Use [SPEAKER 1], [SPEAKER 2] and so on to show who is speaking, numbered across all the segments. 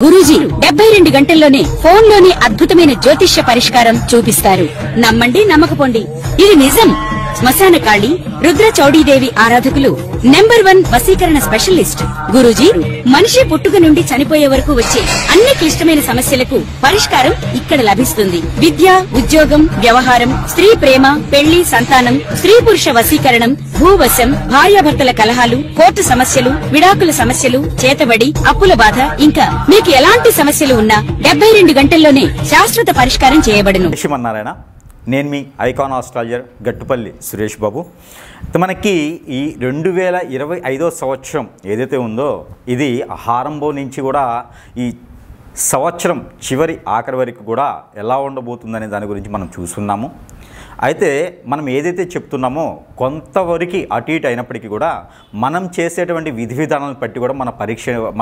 [SPEAKER 1] గురూజీ 72 గంటల్లోనే ఫోన్ లోని అద్భుతమైన జ్యోతిష్య పరిష్కారం చూపిస్తారు. నమ్మండి, నమ్మకపోండి, ఇది నిజం. శ్మశాన కాళి రుద్ర చౌడీదేవి ఆరాధకులు నంబర్ 1 వశీకరణ స్పెషలిస్ట్. గురూజీ మనిషి పుట్టుక నుండి చనిపోయే వరకు వచ్చే అన్ని క్లిష్టమైన సమస్యలకు పరిష్కారం ఇక్కడ లభిస్తుంది. విద్య, ఉద్యోగం, వ్యవహారం, స్త్రీ ప్రేమ, పెళ్లి, సంతానం, స్త్రీ పురుష వశీకరణం, భూవశం, భార్యాభర్తల కలహాలు, కోర్టు సమస్యలు, విడాకుల సమస్యలు, చేతబడి, అప్పుల బాధ, ఇంకా మీకు ఎలాంటి సమస్యలు ఉన్నా 72 గంటల్లోనే శాశ్వత పరిష్కారం చేయబడును.
[SPEAKER 2] నేను మీ ఐకాన్ ఆస్ట్రాలజర్ గట్టుపల్లి సురేష్ బాబు. మనకి ఈ 2025 సంవత్సరం ఏదైతే ఉందో ఇది ఆరంభం నుంచి కూడా ఈ సంవత్సరం చివరి ఆఖరి వరకు కూడా ఎలా ఉండబోతుందనే దాని గురించి మనం చూస్తున్నాము. అయితే మనం ఏదైతే చెప్తున్నామో కొంతవరకు అటు ఇటు అయినప్పటికీ కూడా మనం చేసేటువంటి విధి విధానాలను బట్టి కూడా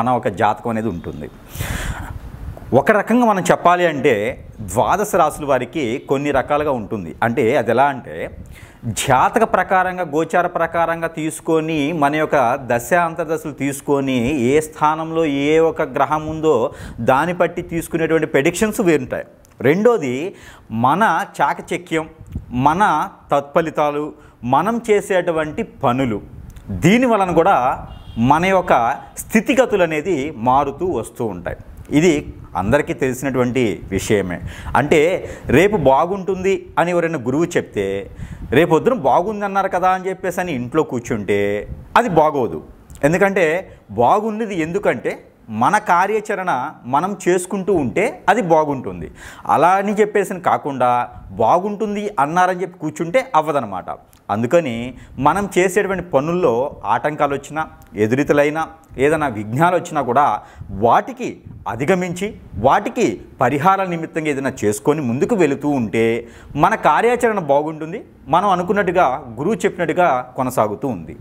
[SPEAKER 2] మన ఒక జాతకం అనేది ఉంటుంది. ఒక రకంగా మనం చెప్పాలి అంటే ద్వాదశ రాశుల వారికి కొన్ని రకాలుగా ఉంటుంది. అంటే అది ఎలా అంటే జాతక ప్రకారంగా, గోచార ప్రకారంగా తీసుకొని మన యొక్క దశ అంతర్దశలు తీసుకొని ఏ స్థానంలో ఏ ఒక గ్రహం ఉందో దాన్ని బట్టి తీసుకునేటువంటి ప్రెడిక్షన్స్ వేరుంటాయి. రెండోది మన చాకచక్యం, మన తత్ఫలితాలు, మనం చేసేటువంటి పనులు, దీని వలన కూడా మన యొక్క స్థితిగతులు అనేది మారుతూ వస్తూ ఉంటాయి. ఇది అందరికీ తెలిసినటువంటి విషయమే. అంటే రేపు బాగుంటుంది అని ఎవరైనా గురువు చెప్తే రేపొద్దున బాగుంది అన్నారు కదా అని చెప్పేసి అని ఇంట్లో కూర్చుంటే అది బాగోదు. ఎందుకంటే బాగుంది ఎందుకంటే మన కార్యాచరణ మనం చేసుకుంటూ ఉంటే అది బాగుంటుంది. అలా అని చెప్పేసి కాకుండా బాగుంటుంది అన్నారని చెప్పి కూర్చుంటే అవ్వదనమాట. అందుకని మనం చేసేటువంటి పనుల్లో ఆటంకాలు వచ్చినా, ఎదురితలైనా, ఏదైనా విఘ్నాలు వచ్చినా కూడా వాటికి అధిగమించి వాటికి పరిహారాల నిమిత్తంగా ఏదైనా చేసుకొని ముందుకు వెళుతూ ఉంటే మన కార్యాచరణ బాగుంటుంది. మనం అనుకున్నట్టుగా గురువు చెప్పినట్టుగా కొనసాగుతూ ఉంది.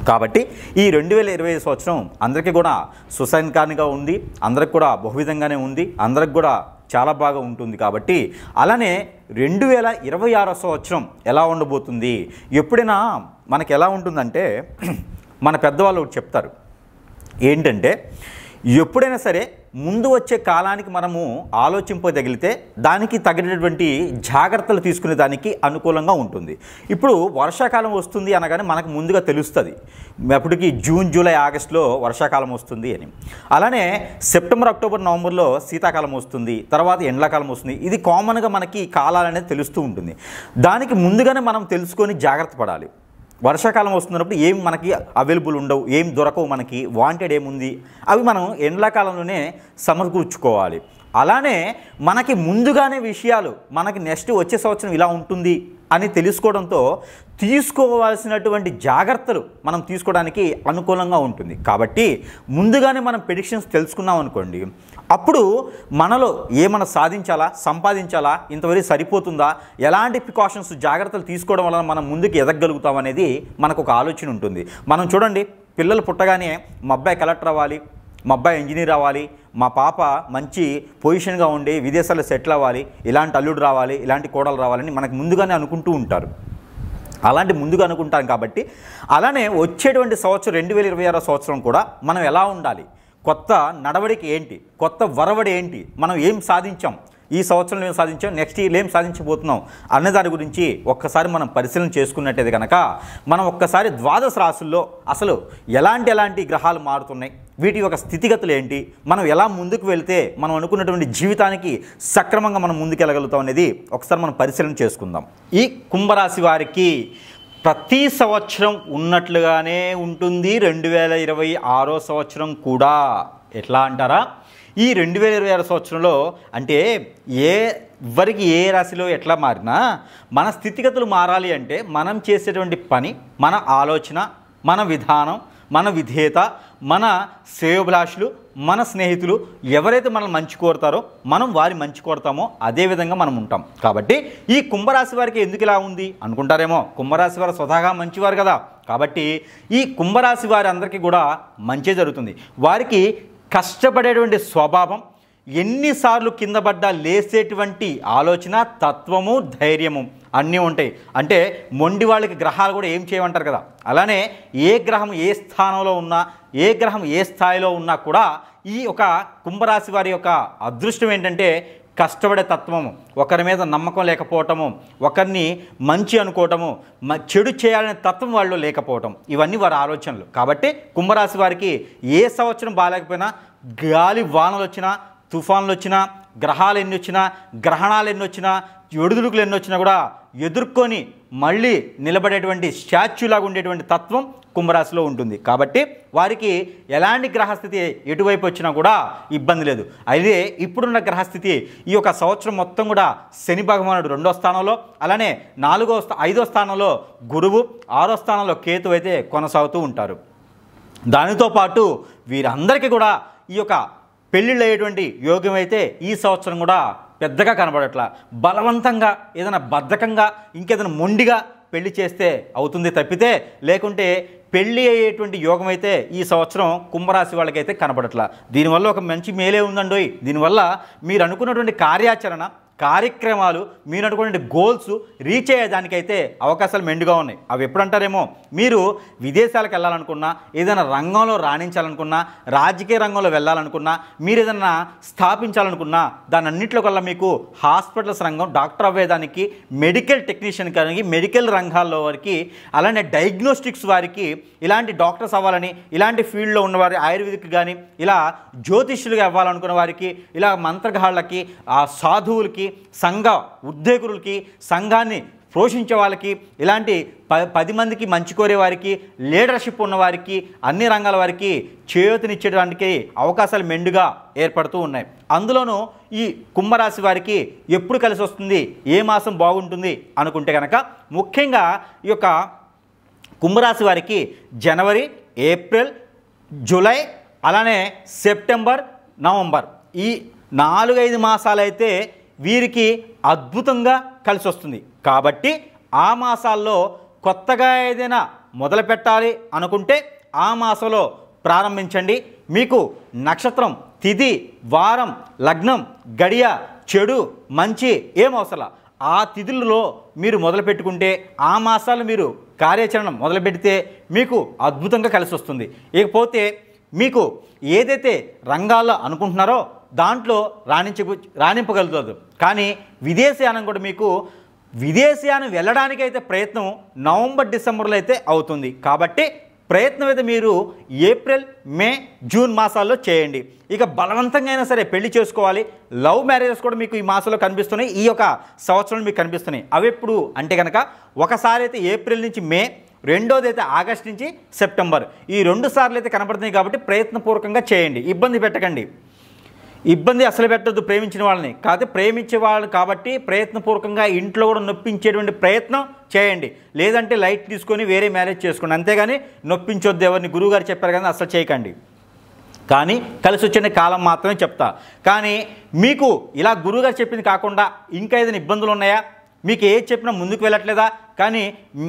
[SPEAKER 2] కాబట్టి ఈ 2025 సంవత్సరం అందరికీ కూడా సుసంకానిగా ఉంది, అందరికి కూడా బహువిధంగానే ఉంది, అందరికి కూడా చాలా బాగా ఉంటుంది. కాబట్టి అలానే 2026 సంవత్సరం ఎలా ఉండబోతుంది, ఎప్పుడైనా మనకి ఎలా ఉంటుందంటే మన పెద్దవాళ్ళు చెప్తారు ఏంటంటే ఎప్పుడైనా సరే ముందు వచ్చే కాలానికి మనము ఆలోచింపదగిలితే దానికి తగినటువంటి జాగ్రత్తలు తీసుకునే దానికి అనుకూలంగా ఉంటుంది. ఇప్పుడు వర్షాకాలం వస్తుంది అనగానే మనకు ముందుగా తెలుస్తుంది ఎప్పటికీ జూన్, జూలై, ఆగస్టులో వర్షాకాలం వస్తుంది అని. అలానే సెప్టెంబర్, అక్టోబర్, నవంబర్లో శీతాకాలం వస్తుంది, తర్వాత ఎండాకాలం వస్తుంది. ఇది కామన్గా మనకి కాలాలు అనేది తెలుస్తూ ఉంటుంది. దానికి ముందుగానే మనం తెలుసుకొని జాగ్రత్త పడాలి. వర్షాకాలం వస్తున్నప్పుడు ఏం మనకి అవైలబుల్ ఉండవు, ఏం దొరకవు, మనకి వాంటెడ్ ఏముంది అవి మనం ఎండాకాలంలోనే సమకూర్చుకోవాలి. అలానే మనకి ముందుగానే విషయాలు మనకి నెక్స్ట్ వచ్చే సంవత్సరం ఇలా ఉంటుంది అని తెలుసుకోవడంతో తీసుకోవాల్సినటువంటి జాగ్రత్తలు మనం తీసుకోవడానికి అనుకూలంగా ఉంటుంది. కాబట్టి ముందుగానే మనం ప్రెడిక్షన్స్ తెలుసుకున్నాం అనుకోండి, అప్పుడు మనలో ఏమైనా సాధించాలా, సంపాదించాలా, ఇంతవరకు సరిపోతుందా, ఎలాంటి ప్రికాషన్స్, జాగ్రత్తలు తీసుకోవడం వలన మనం ముందుకు ఎదగలుగుతాం అనేది మనకు ఒక ఆలోచన ఉంటుంది. మనం చూడండి, పిల్లలు పుట్టగానే మా అబ్బాయి కలెక్టర్ అవ్వాలి, మా అబ్బాయి ఇంజనీర్ అవ్వాలి, మా పాప మంచి పొజిషన్గా ఉండి విదేశాల్లో సెటిల్ అవ్వాలి, ఇలాంటి అల్లుడు రావాలి, ఇలాంటి కోడలు రావాలని మనకు ముందుగానే అనుకుంటూ ఉంటారు. అలాంటి ముందుగా అనుకుంటాం. కాబట్టి అలానే వచ్చేటువంటి సంవత్సరం 2026 సంవత్సరం కూడా మనం ఎలా ఉండాలి, కొత్త నడవడికి ఏంటి, కొత్త వరవడి ఏంటి, మనం ఏం సాధించాం, ఈ సంవత్సరంలో ఏం సాధించాం, నెక్స్ట్ ఇయర్ ఏం సాధించబోతున్నాం అనే దాని గురించి ఒక్కసారి మనం పరిశీలన చేసుకున్నట్టయితే కనుక మనం ఒక్కసారి ద్వాదశ రాశుల్లో అసలు ఎలాంటి గ్రహాలు మారుతున్నాయి, వీటి యొక్క స్థితిగతులు ఏంటి, మనం ఎలా ముందుకు వెళ్తే మనం అనుకున్నటువంటి జీవితానికి సక్రమంగా మనం ముందుకు వెళ్ళగలుగుతాం అనేది ఒకసారి మనం పరిశీలన చేసుకుందాం. ఈ కుంభరాశి వారికి ప్రతి సంవత్సరం ఉన్నట్లుగానే ఉంటుంది 2026 సంవత్సరం కూడా. ఎట్లా అంటారా, ఈ 2026 సంవత్సరంలో అంటే ఎవరికి ఏ రాశిలో ఎట్లా మారినా మన స్థితిగతులు మారాలి అంటే మనం చేసేటువంటి పని, మన ఆలోచన, మన విధానం, మన విధేయత, మన శ్రేయోభిలాషులు, మన స్నేహితులు ఎవరైతే మనల్ని మంచి కోరుతారో మనం వారి మంచి కోరుతామో అదేవిధంగా మనం ఉంటాం. కాబట్టి ఈ కుంభరాశి వారికి ఎందుకు ఇలా ఉంది అనుకుంటారేమో, కుంభరాశి వారు స్వతహాగా మంచివారు కదా. కాబట్టి ఈ కుంభరాశి వారి అందరికీ కూడా మంచి జరుగుతుంది. వారికి కష్టపడేటువంటి స్వభావం, ఎన్నిసార్లు కింద పడ్డా లేసేటువంటి ఆలోచన, తత్వము, ధైర్యము అన్నీ ఉంటాయి. అంటే మొండి వాళ్ళకి గ్రహాలు కూడా ఏం చేయమంటారు కదా, అలానే ఏ గ్రహం ఏ స్థానంలో ఉన్నా, ఏ గ్రహం ఏ స్థాయిలో ఉన్నా కూడా ఈ ఒక కుంభరాశి వారి యొక్క అదృష్టం ఏంటంటే కష్టపడే తత్వము, ఒకరి మీద నమ్మకం లేకపోవటము, ఒకరిని మంచి అనుకోవటము, చెడు చేయాలనే తత్వం వాళ్ళు లేకపోవటం, ఇవన్నీ వారి ఆలోచనలు. కాబట్టి కుంభరాశి వారికి ఏ సంవత్సరం బాగాలేకపోయినా, గాలి వానలు వచ్చినా, తుఫాన్లు వచ్చినా, గ్రహాలు ఎన్ని వచ్చినా, గ్రహణాలు ఎన్ని వచ్చినా, ఒడిదుడుకులు ఎన్ని వచ్చినా కూడా ఎదుర్కొని మళ్ళీ నిలబడేటువంటి స్టాచ్యూలాగా ఉండేటువంటి తత్వం కుంభరాశిలో ఉంటుంది. కాబట్టి వారికి ఎలాంటి గ్రహస్థితి ఎటువైపు వచ్చినా కూడా ఇబ్బంది లేదు. అయితే ఇప్పుడున్న గ్రహస్థితి ఈ యొక్క సంవత్సరం మొత్తం కూడా శని భగవానుడు 2వ స్థానంలో, అలానే 5వ స్థానంలో గురువు, 6వ స్థానంలో కేతు అయితే కొనసాగుతూ ఉంటారు. దానితో పాటు వీరందరికీ కూడా ఈ యొక్క పెళ్ళిళ్ళు అయ్యేటువంటి యోగం అయితే ఈ సంవత్సరం కూడా పెద్దగా కనబడట్లా. బలవంతంగా ఏదైనా బద్ధకంగా ఇంకేదైనా మొండిగా పెళ్లి చేస్తే అవుతుంది తప్పితే, లేకుంటే పెళ్ళి అయ్యేటువంటి యోగం అయితే ఈ సంవత్సరం కుంభరాశి వాళ్ళకైతే కనబడట్లా. దీనివల్ల ఒక మంచి మేలే ఉందండోయ్. దీనివల్ల మీరు అనుకున్నటువంటి కార్యాచరణ, కార్యక్రమాలు, మీరు అనుకునే గోల్స్ రీచ్ అయ్యేదానికైతే అవకాశాలు మెండుగా ఉన్నాయి. అవి ఎప్పుడంటారేమో, మీరు విదేశాలకు వెళ్ళాలనుకున్నా, ఏదైనా రంగంలో రాణించాలనుకున్నా, రాజకీయ రంగంలో వెళ్ళాలనుకున్నా, మీరు ఏదైనా స్థాపించాలనుకున్నా, దాని అన్నింటిలో కల్లా మీకు హాస్పిటల్స్ రంగం, డాక్టర్ అవ్వేదానికి, మెడికల్ టెక్నీషియన్ కానీ మెడికల్ రంగాల్లో వారికి, అలానే డయాగ్నోస్టిక్స్ వారికి, ఇలాంటి డాక్టర్స్ అవ్వాలని, ఇలాంటి ఫీల్డ్లో ఉన్నవారి ఆయుర్వేదిక్ కానీ, ఇలా జ్యోతిష్యులుగా అవ్వాలనుకున్న వారికి, ఇలా మంత్రగాళ్ళకి, ఆ సాధువులకి, సంఘ ఉద్యోగులకి, సంఘాన్ని పోషించే వాళ్ళకి, ఇలాంటి 10 మందికి మంచి కోరే వారికి, లీడర్షిప్ ఉన్నవారికి, అన్ని రంగాల వారికి చేయూతనిచ్చేటానికి అవకాశాలు మెండుగా ఏర్పడుతూ ఉన్నాయి. అందులోనూ ఈ కుంభరాశి వారికి ఎప్పుడు కలిసి వస్తుంది, ఏ మాసం బాగుంటుంది అనుకుంటే కనుక, ముఖ్యంగా ఈ యొక్క కుంభరాశి వారికి జనవరి, ఏప్రిల్, జూలై, అలానే సెప్టెంబర్, నవంబర్, ఈ 4-5 మాసాలైతే వీరికి అద్భుతంగా కలిసి వస్తుంది. కాబట్టి ఆ మాసాల్లో కొత్తగా ఏదైనా మొదలు పెట్టాలి అనుకుంటే ఆ మాసంలో ప్రారంభించండి. మీకు నక్షత్రం, తిథి, వారం, లగ్నం, గడియ, చెడు, మంచి ఏం అవసరం, ఆ తిథులలో మీరు మొదలు పెట్టుకుంటే, ఆ మాసాలు మీరు కార్యాచరణ మొదలు పెడితే మీకు అద్భుతంగా కలిసి వస్తుంది. ఇకపోతే మీకు ఏదైతే రంగాల్లో అనుకుంటున్నారో దాంట్లో రాణింపగలుగుతుంది. కానీ విదేశీయానం కూడా మీకు విదేశీయానం వెళ్ళడానికైతే ప్రయత్నం నవంబర్, డిసెంబర్లో అయితే అవుతుంది. కాబట్టి ప్రయత్నం అయితే మీరు ఏప్రిల్, మే, జూన్ మాసాల్లో చేయండి. ఇక బలవంతంగా అయినా సరే పెళ్లి చేసుకోవాలి, లవ్ మ్యారేజెస్ కూడా మీకు ఈ మాసంలో కనిపిస్తున్నాయి, ఈ యొక్క సంవత్సరంలో మీకు కనిపిస్తున్నాయి. అవి ఎప్పుడు అంటే కనుక, ఒకసారి అయితే ఏప్రిల్ నుంచి మే, రెండోది అయితే ఆగస్ట్ నుంచి సెప్టెంబర్, ఈ 2 సార్లు అయితే కనపడుతున్నాయి. కాబట్టి ప్రయత్నపూర్వకంగా చేయండి, ఇబ్బంది పెట్టకండి. ఇబ్బంది అసలు పెట్టద్దు ప్రేమించిన వాళ్ళని. కాకపోతే ప్రేమించే వాళ్ళు కాబట్టి ప్రయత్నపూర్వకంగా ఇంట్లో కూడా నొప్పించేటువంటి ప్రయత్నం చేయండి. లేదంటే లైట్ తీసుకొని వేరే మ్యారేజ్ చేసుకోండి, అంతేగాని నొప్పించొద్దు ఎవరిని. గురువుగారు చెప్పారు కానీ అసలు చేయకండి. కానీ కలిసి వచ్చే కాలం మాత్రమే చెప్తా. కానీ మీకు ఇలా గురువుగారు చెప్పింది కాకుండా ఇంకా ఏదైనా ఇబ్బందులు ఉన్నాయా, మీకు ఏది చెప్పినా ముందుకు వెళ్ళట్లేదా, కానీ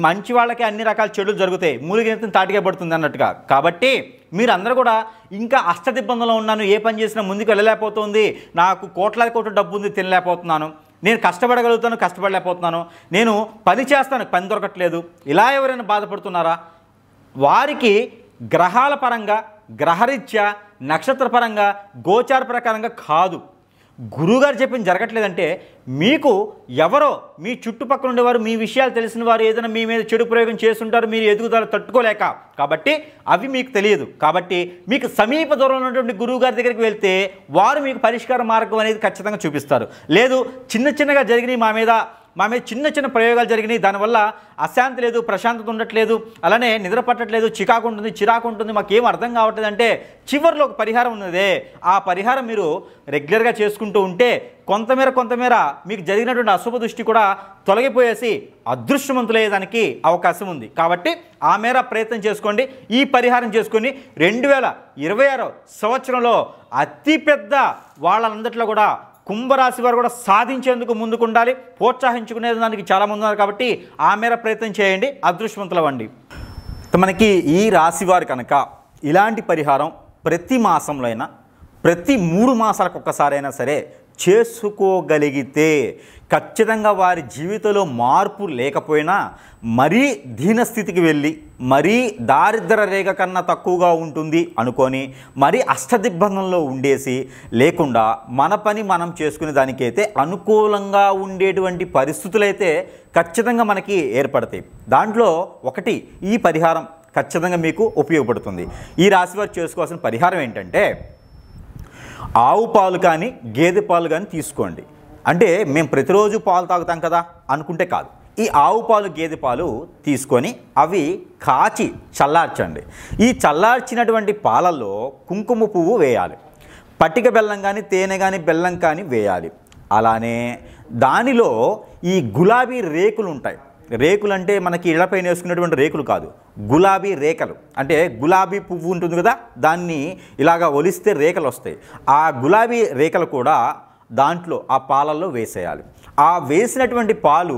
[SPEAKER 2] మంచి వాళ్ళకి అన్ని రకాల చెడులు జరుగుతాయి, మూలిగెత్తిన తాటిగా పడుతుంది అన్నట్టుగా. కాబట్టి మీరందరూ కూడా ఇంకా అష్టదిబ్బందులో ఉన్నాను, ఏ పని చేసినా ముందుకు వెళ్ళలేకపోతుంది, నాకు కోట్లాది కోట్ల డబ్బు ఉంది తినలేకపోతున్నాను, నేను కష్టపడగలుగుతాను కష్టపడలేకపోతున్నాను, నేను పని చేస్తాను పని దొరకట్లేదు, ఇలా ఎవరైనా బాధపడుతున్నారా, వారికి గ్రహాల పరంగా, గ్రహరీత్యా, నక్షత్ర పరంగా, గోచార ప్రకారంగా కాదు, గురువుగారు చెప్పింది జరగట్లేదంటే మీకు ఎవరో మీ చుట్టుపక్కల ఉండేవారు, మీ విషయాలు తెలిసిన వారు ఏదైనా మీ మీద చెడు ప్రయోగం చేస్తుంటారు, మీరు ఎదుగుదల తట్టుకోలేక. కాబట్టి అవి మీకు తెలియదు. కాబట్టి మీకు సమీప దూరంలో ఉన్నటువంటి గురువుగారి దగ్గరికి వెళ్తే వారు మీకు పరిష్కార మార్గం అనేది ఖచ్చితంగా చూపిస్తారు. లేదు చిన్నగా జరిగినాయి మా మీద చిన్న ప్రయోగాలు జరిగినాయి, దానివల్ల అశాంతి లేదు, ప్రశాంతత ఉండట్లేదు, అలానే నిద్ర పట్టట్లేదు, చిరాకు ఉంటుంది, మాకేం అర్థం కావట్లేదు అంటే చివరిలో ఒక పరిహారం ఉన్నదే, ఆ పరిహారం మీరు రెగ్యులర్గా చేసుకుంటూ ఉంటే కొంతమేర మీకు జరిగినటువంటి అశుభ దృష్టి కూడా తొలగిపోయేసి అదృష్టవంతులయ్యేదానికి అవకాశం ఉంది. కాబట్టి ఆ మేర ప్రయత్నం చేసుకోండి. ఈ పరిహారం చేసుకొని 2026 సంవత్సరంలో అతిపెద్ద వాళ్ళందరిలో కూడా కుంభరాశి వారు కూడా సాధించేందుకు ముందుకు ఉండాలి, ప్రోత్సహించుకునే దానికి చాలా మంది ఉన్నారు. కాబట్టి ఆ మేర ప్రయత్నం చేయండి, అదృష్టవంతులవ్వండి. మనకి ఈ రాశి వారు కనుక ఇలాంటి పరిహారం ప్రతి మాసంలో అయినా ప్రతి 3 మాసాలకు ఒక్కసారైనా సరే చేసుకోగలిగితే ఖచ్చితంగా వారి జీవితంలో మార్పు లేకపోయినా మరీ దీనస్థితికి వెళ్ళి మరీ దారిద్ర రేఖ కన్నా తక్కువగా ఉంటుంది అనుకొని మరీ అష్టదిగ్బంధంలో ఉండేసి లేకుండా మన పని మనం చేసుకునే దానికైతే అనుకూలంగా ఉండేటువంటి పరిస్థితులైతే ఖచ్చితంగా మనకి ఏర్పడతాయి. దాంట్లో ఒకటి ఈ పరిహారం ఖచ్చితంగా మీకు ఉపయోగపడుతుంది. ఈ రాశివారు చేసుకోవాల్సిన పరిహారం ఏంటంటే ఆవు పాలు కానీ గేదె పాలు కానీ తీసుకోండి. అంటే మేము ప్రతిరోజు పాలు తాగుతాం కదా అనుకుంటే కాదు. ఈ ఆవు పాలు గేదె పాలు తీసుకొని అవి కాచి చల్లార్చండి. ఈ చల్లార్చినటువంటి పాలల్లో కుంకుమ పువ్వు వేయాలి. పట్టిక బెల్లం కానీ తేనె కానీ బెల్లం కానీ వేయాలి. అలానే దానిలో ఈ గులాబీ రేకులు ఉంటాయి. రేకులు అంటే మనకి ఇళ్లపైన వేసుకునేటువంటి రేకులు కాదు, గులాబీ రేకలు. అంటే గులాబీ పువ్వు ఉంటుంది కదా, దాన్ని ఇలాగా ఒలిస్తే రేకలు వస్తాయి. ఆ గులాబీ రేకలు కూడా దాంట్లో ఆ పాలల్లో వేసేయాలి. ఆ వేసినటువంటి పాలు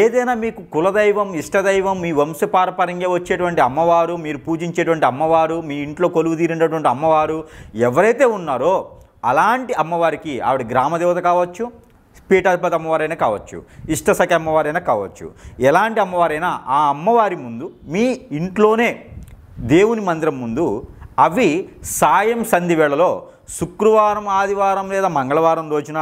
[SPEAKER 2] ఏదైనా మీకు కులదైవం, ఇష్టదైవం, మీ వంశపారపర్యంగా వచ్చేటువంటి అమ్మవారు, మీరు పూజించేటువంటి అమ్మవారు, మీ ఇంట్లో కొలువు తీరినటువంటి అమ్మవారు ఎవరైతే ఉన్నారో అలాంటి అమ్మవారికి, ఆవిడ గ్రామదేవత కావచ్చు, పీఠాధిపతి అమ్మవారైనా కావచ్చు, ఇష్టసఖి అమ్మవారైనా కావచ్చు, ఎలాంటి అమ్మవారైనా ఆ అమ్మవారి ముందు మీ ఇంట్లోనే దేవుని మందిరం ముందు అవి సాయం సంధి వేళలో శుక్రవారం, ఆదివారం లేదా మంగళవారం రోజున,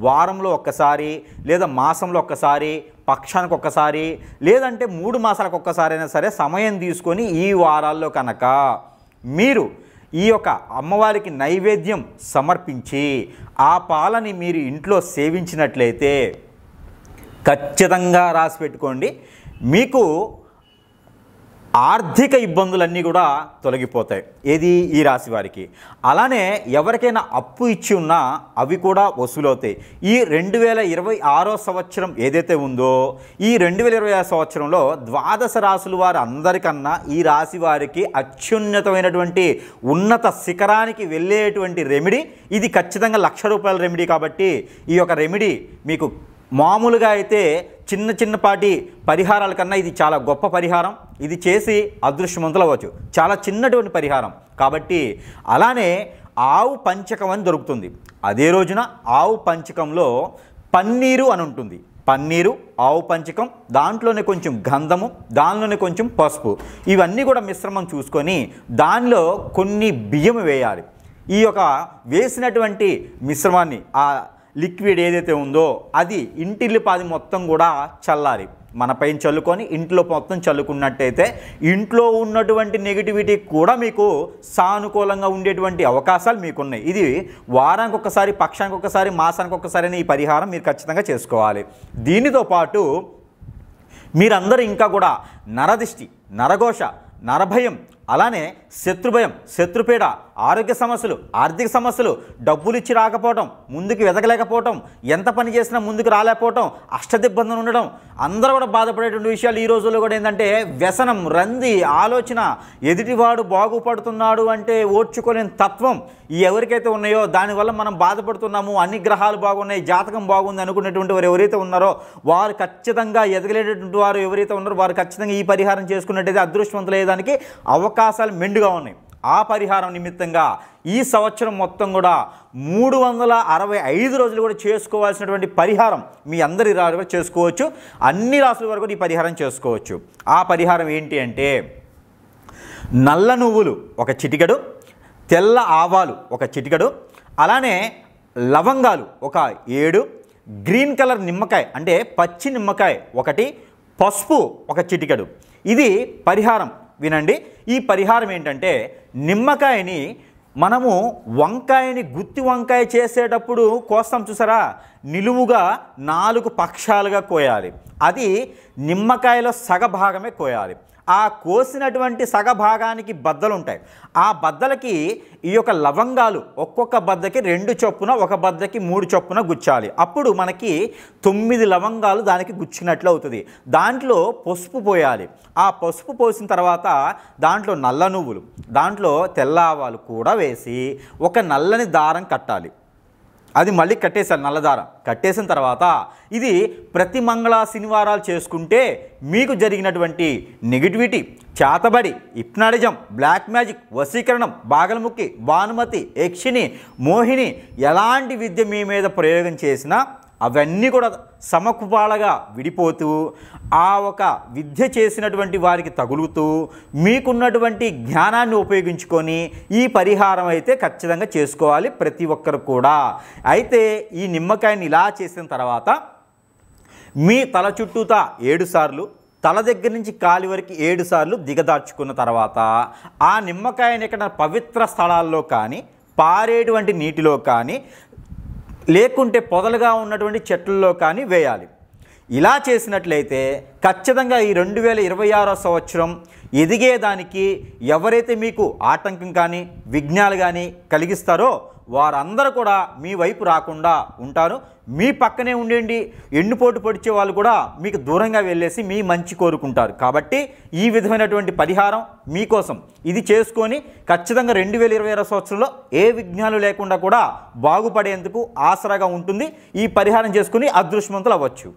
[SPEAKER 2] వారంలో ఒక్కసారి లేదా మాసంలో ఒక్కసారి, పక్షానికి ఒక్కసారి, లేదంటే 3 మాసాలకు ఒక్కసారైనా సరే సమయం తీసుకొని ఈ వారాల్లో కనుక మీరు ఈ యొక్క అమ్మవారికి నైవేద్యం సమర్పించి ఆ పాలని మీరు ఇంట్లో సేవించినట్లయితే ఖచ్చితంగా రాసి పెట్టుకోండి, మీకు ఆర్థిక ఇబ్బందులన్నీ కూడా తొలగిపోతాయి. ఏది ఈ రాశి వారికి. అలానే ఎవరికైనా అప్పు ఇచ్చి ఉన్నా అవి కూడా వసూలవుతాయి. ఈ 2026 సంవత్సరం ఏదైతే ఉందో ఈ 2026 సంవత్సరంలో ద్వాదశ రాశుల వారు అందరికన్నా ఈ రాశి వారికి అత్యున్నతమైనటువంటి ఉన్నత శిఖరానికి వెళ్ళేటువంటి రెమెడీ ఇది. ఖచ్చితంగా ₹1,00,000 రెమెడీ కాబట్టి ఈ యొక్క రెమెడీ మీకు మామూలుగా అయితే చిన్నపాటి పరిహారాల కన్నా ఇది చాలా గొప్ప పరిహారం. ఇది చేసి అదృష్టవంతులు అవ్వచ్చు. చాలా చిన్నటువంటి పరిహారం కాబట్టి. అలానే ఆవు పంచకం అని దొరుకుతుంది. అదే రోజున ఆవు పంచకంలో పన్నీరు అని ఉంటుంది. పన్నీరు, ఆవు పంచకం, దాంట్లోనే కొంచెం గంధము, దానిలోనే కొంచెం పసుపు, ఇవన్నీ కూడా మిశ్రమం చూసుకొని దానిలో కొన్ని బియ్యం వేయాలి. ఈ యొక్క వేసినటువంటి మిశ్రమాన్ని, ఆ లిక్విడ్ ఏదైతే ఉందో అది ఇంటిల్లిపాది మొత్తం కూడా చల్లారి మన పైన చల్లుకొని ఇంట్లో మొత్తం చల్లుకున్నట్టయితే ఇంట్లో ఉన్నటువంటి నెగిటివిటీ కూడా మీకు సానుకూలంగా ఉండేటువంటి అవకాశాలు మీకున్నాయి. ఇది వారానికి ఒక్కసారి, పక్షానికి ఒక్కసారి, మాసానికి ఒక్కసారి ఈ పరిహారం మీరు ఖచ్చితంగా చేసుకోవాలి. దీనితో పాటు మీరందరూ ఇంకా కూడా నరదిష్టి, నరఘోష, నరభయం, అలానే శత్రుభయం, శత్రుపీడ, ఆరోగ్య సమస్యలు, ఆర్థిక సమస్యలు, డబ్బులు ఇచ్చి రాకపోవటం, ముందుకు ఎదగలేకపోవటం, ఎంత పని చేసినా ముందుకు రాలేకపోవటం, అష్టదిబ్బందం ఉండడం, అందరూ కూడా బాధపడేటువంటి విషయాలు ఈ రోజుల్లో కూడా ఏంటంటే వ్యసనం, రంది, ఆలోచన, ఎదుటివాడు బాగుపడుతున్నాడు అంటే ఓర్చుకోలేని తత్వం ఈ ఎవరికైతే ఉన్నాయో దానివల్ల మనం బాధపడుతున్నాము. అన్ని గ్రహాలు బాగున్నాయి, జాతకం బాగుంది అనుకునేటువంటి వారు ఎవరైతే ఉన్నారో వారు ఖచ్చితంగా ఎదగలేటువంటి వారు ఎవరైతే ఉన్నారో వారు ఖచ్చితంగా ఈ పరిహారం చేసుకున్నట్టయితే అదృష్టవంతులయ్యేదానికి అవకాశాలు మెండుగా ఉన్నాయి. ఆ పరిహారం నిమిత్తంగా ఈ సంవత్సరం మొత్తం కూడా 365 రోజులు కూడా చేసుకోవాల్సినటువంటి పరిహారం మీ అందరి రాశులు చేసుకోవచ్చు. అన్ని రాశుల వరకు కూడా ఈ పరిహారం చేసుకోవచ్చు. ఆ పరిహారం ఏంటి అంటే నల్ల నువ్వులు ఒక చిటికెడు, తెల్ల ఆవాలు ఒక చిటికెడు, అలానే లవంగాలు ఒక 7, గ్రీన్ కలర్ నిమ్మకాయ అంటే పచ్చి నిమ్మకాయ ఒకటి, పసుపు ఒక చిటికెడు. ఇది పరిహారం. వినండి, ఈ పరిహారం ఏంటంటే నిమ్మకాయని మనము వంకాయని గుత్తి వంకాయ చేసేటప్పుడు కోస్తాం చూసారా, నిలువుగా 4 పక్షాలుగా కోయాలి. అది నిమ్మకాయలో సగభాగమే కోయాలి. ఆ కోసినటువంటి సగభాగానికి బద్దలు ఉంటాయి. ఆ బద్దలకి ఈ యొక్క లవంగాలు ఒక్కొక్క బద్దకి 2 చొప్పున, ఒక బద్దకి 3 చొప్పున గుచ్చాలి. అప్పుడు మనకి 9 లవంగాలు దానికి గుచ్చినట్లు అవుతుంది. దాంట్లో పసుపు పోయాలి. ఆ పసుపు పోసిన తర్వాత దాంట్లో నల్ల నువ్వులు, దాంట్లో తెల్ల ఆవాలు కూడా వేసి ఒక నల్లని దారం కట్టాలి. అది మళ్ళీ కట్టేశారు నల్లదారం. కట్టేసిన తర్వాత ఇది ప్రతి మంగళ శనివారాలు చేసుకుంటే మీకు జరిగినటువంటి నెగిటివిటీ, చేతబడి, హిప్నాటిజం, బ్లాక్ మ్యాజిక్, వశీకరణం, బాగలముక్కి, భానుమతి, యక్షిని, మోహిని ఎలాంటి విద్య మీ మీద ప్రయోగం చేసినా అవన్నీ కూడా సమకుపాలగా విడిపోతూ ఆ ఒక విద్య చేసినటువంటి వారికి తగులుతూ మీకున్నటువంటి జ్ఞానాన్ని ఉపయోగించుకొని ఈ పరిహారం అయితే ఖచ్చితంగా చేసుకోవాలి ప్రతి ఒక్కరు కూడా. అయితే ఈ నిమ్మకాయని ఇలా చేసిన తర్వాత మీ తల చుట్టూతా 7 సార్లు, తల దగ్గర నుంచి కాలి వరకు 7 సార్లు దిగదార్చుకున్న తర్వాత ఆ నిమ్మకాయని ఎక్కడ పవిత్ర స్థలాల్లో కానీ, పారేటువంటి నీటిలో కానీ, లేకుంటే పొదలుగా ఉన్నటువంటి చెట్లలో కానీ వేయాలి. ఇలా చేసినట్లయితే ఖచ్చితంగా ఈ 2026వ సంవత్సరం ఎదిగేదానికి ఎవరైతే మీకు ఆటంకం కానీ విఘ్నాలు కానీ కలిగిస్తారో వారందరూ కూడా మీ వైపు రాకుండా ఉంటారు. మీ పక్కనే ఉండండి. ఎన్నుపోటు పొడిచే వాళ్ళు కూడా మీకు దూరంగా వెళ్ళేసి మీ మంచి కోరుకుంటారు. కాబట్టి ఈ విధమైనటువంటి పరిహారం మీకోసం ఇది చేసుకొని ఖచ్చితంగా 2026 సంవత్సరంలో ఏ విఘ్నాలు లేకుండా కూడా బాగుపడేందుకు ఆసరాగా ఉంటుంది. ఈ పరిహారం చేసుకుని అదృష్టవంతులు అవ్వచ్చు.